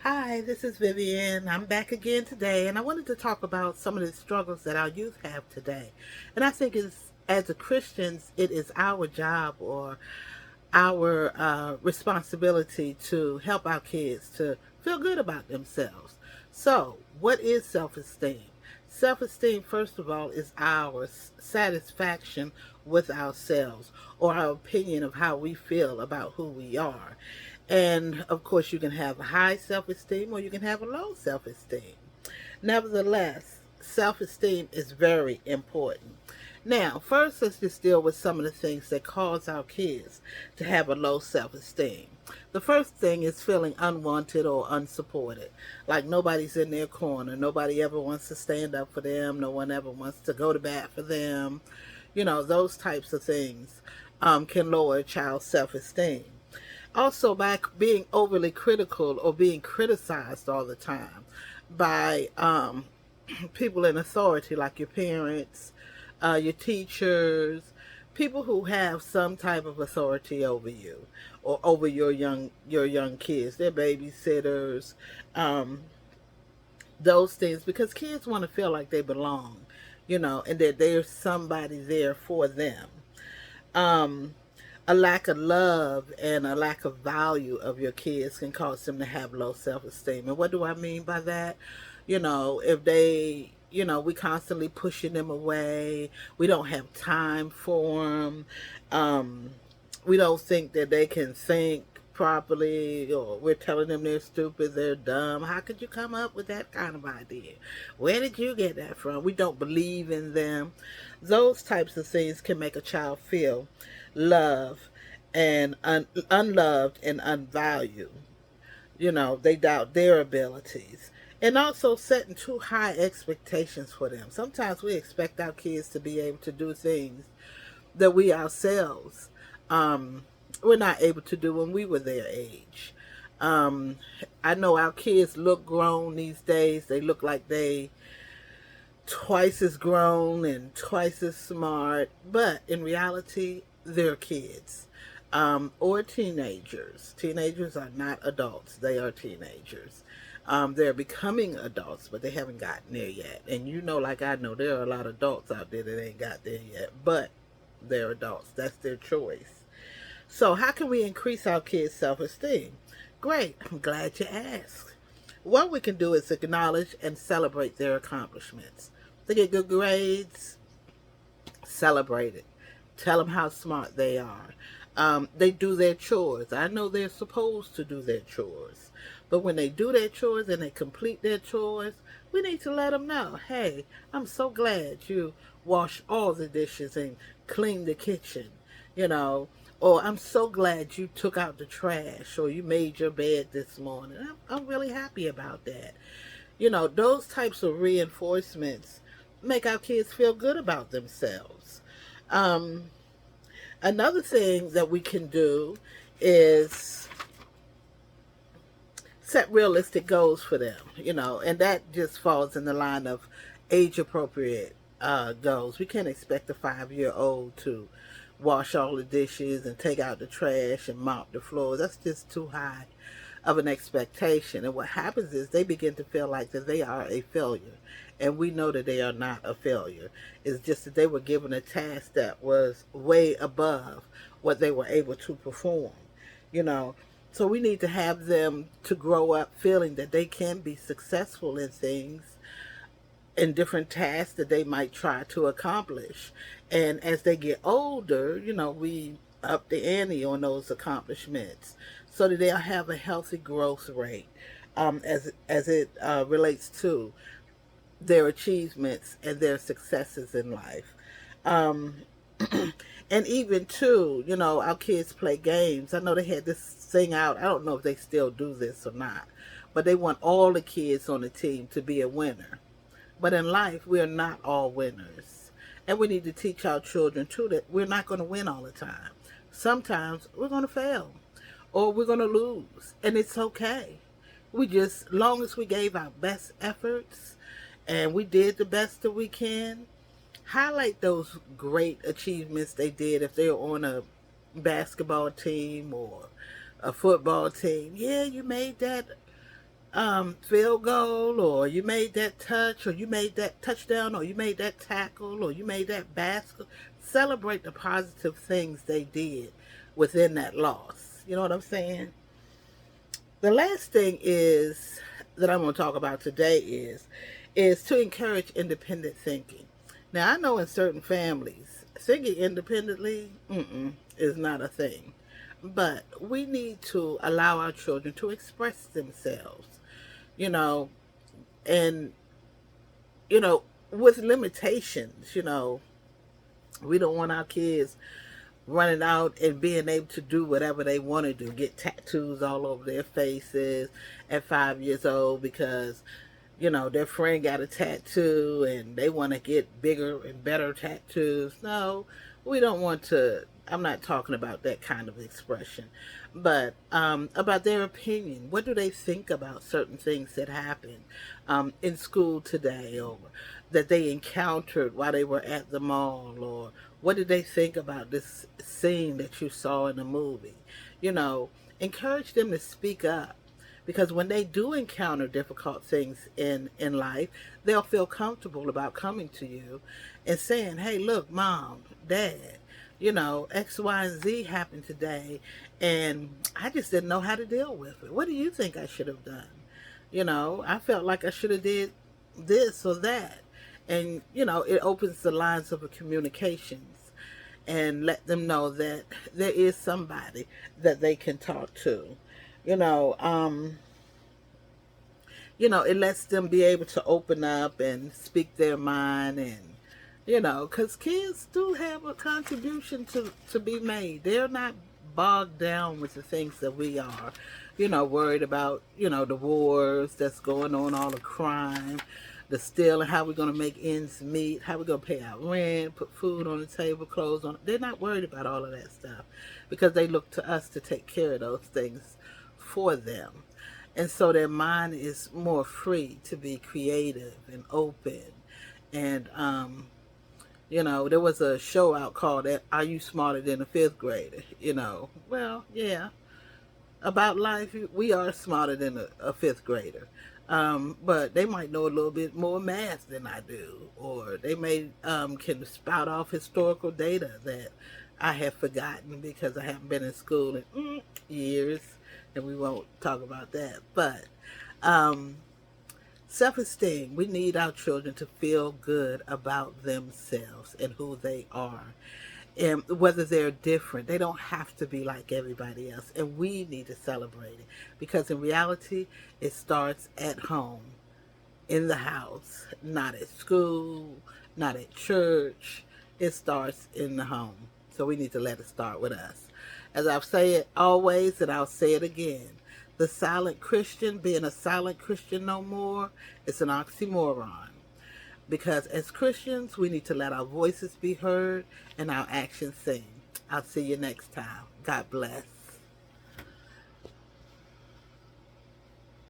Hi, this is Vivian. I'm back again today, and I wanted to talk about some of the struggles that our youth have today. And I think as a Christians, it is our job or our responsibility to help our kids to feel good about themselves. So, what is self esteem? Self esteem, first of all, is our satisfaction with ourselves or our opinion of how we feel about who we are. And of course, you can have a high self esteem or you can have a low self esteem. Nevertheless, self esteem is very important. Now, first, let's just deal with some of the things that cause our kids to have a low self esteem. The first thing is feeling unwanted or unsupported. Like nobody's in their corner. Nobody ever wants to stand up for them. No one ever wants to go to bat for them. Those types of things can lower a child's self esteem. Also, by being overly critical or being criticized all the time by people in authority, like your parents, your teachers, people who have some type of authority over you or over your young kids, their babysitters, um, those things, because kids want to feel like they belong, and that there's somebody there for them. Um, a lack of love and a lack of value of your kids can cause them to have low self esteem. And what do I mean by that? If we constantly pushing them away, we don't have time for them, we don't think that they can think properly, or we're telling them they're stupid, they're dumb. How could you come up with that kind of idea? Where did you get that from? We don't believe in them. Those types of things can make a child feel love and unloved and unvalued. They doubt their abilities. And also setting too high expectations for them. Sometimes we expect our kids to be able to do things that we ourselves were not able to do when we were their age. Um, I know our kids look grown these days. They look like they twice as grown and twice as smart, but in reality, they're kids or teenagers. Teenagers are not adults, they are teenagers. They're becoming adults, but they haven't gotten there yet. And like I know, there are a lot of adults out there that ain't got there yet, but they're adults. That's their choice. So, how can we increase our kids' self esteem? Great, I'm glad you asked. What we can do is acknowledge and celebrate their accomplishments. They get good grades, celebrate it. Tell them how smart they are. They do their chores. I know they're supposed to do their chores. But when they do their chores and they complete their chores, we need to let them know, hey, I'm so glad you washed all the dishes and cleaned the kitchen, you know. Or I'm so glad you took out the trash or you made your bed this morning. I'm really happy about that. Those types of reinforcements make our kids feel good about themselves. Um, Another thing that we can do is set realistic goals for them, and that just falls in the line of age appropriate goals. We can't expect a 5-year old to wash all the dishes and take out the trash and mop the floor. That's just too high of an expectation. And what happens is they begin to feel like that they are a failure. And we know that they are not a failure. It's just that they were given a task that was way above what they were able to perform, you know. So we need to have them to grow up feeling that they can be successful in things, in different tasks that they might try to accomplish. And as they get older, we up the ante on those accomplishments so that they'll have a healthy growth rate as it relates to their achievements and their successes in life. Um, and even too, our kids play games. I know they had this thing out. I don't know if they still do this or not, but they want all the kids on the team to be a winner. But in life, we are not all winners. And we need to teach our children, too, that we're not going to win all the time. Sometimes we're going to fail or we're going to lose. And it's okay. We just, long as we gave our best efforts and we did the best that we can, highlight those great achievements they did if they're on a basketball team or a football team. Yeah, you made that field goal, or you made that touch, or you made that touchdown, or you made that tackle, or you made that basket. Celebrate the positive things they did within that loss. You know what I'm saying? The last thing is that I'm going to talk about today is to encourage independent thinking. Now I know in certain families, thinking independently is not a thing, but we need to allow our children to express themselves. You know, and you know, with limitations. We don't want our kids running out and being able to do whatever they want to do, get tattoos all over their faces at 5 years old because their friend got a tattoo and they want to get bigger and better tattoos. No, we don't want to. I'm not talking about that kind of expression, but about their opinion. What do they think about certain things that happened in school today, or that they encountered while they were at the mall, or what did they think about this scene that you saw in the movie? You know, encourage them to speak up, because when they do encounter difficult things in life, they'll feel comfortable about coming to you and saying, hey, look, mom, dad, X, Y, and Z happened today, and I just didn't know how to deal with it. What do you think I should have done? I felt like I should have did this or that. And, it opens the lines of communications and let them know that there is somebody that they can talk to. You know, um, it lets them be able to open up and speak their mind, and because kids do have a contribution to be made. They're not bogged down with the things that we are, worried about, the wars that's going on, all the crime, the stealing, how we're going to make ends meet, how we're going to pay our rent, put food on the table, clothes on. They're not worried about all of that stuff because they look to us to take care of those things for them. And so their mind is more free to be creative and open. And, there was a show out called Are You Smarter Than a Fifth Grader? Well, yeah, about life, we are smarter than a fifth grader. But they might know a little bit more math than I do, or they may can spout off historical data that I have forgotten because I haven't been in school in years, and we won't talk about that. But um, self-esteem, we need our children to feel good about themselves and who they are, and whether they're different. They don't have to be like everybody else, and we need to celebrate it, because in reality it starts at home, in the house, not at school, not at church. It starts in the home, so we need to let it start with us. As I've said always, and I'll say it again, the silent Christian being a silent Christian no more is an oxymoron, because as Christians, we need to let our voices be heard and our actions sing. I'll see you next time. God bless.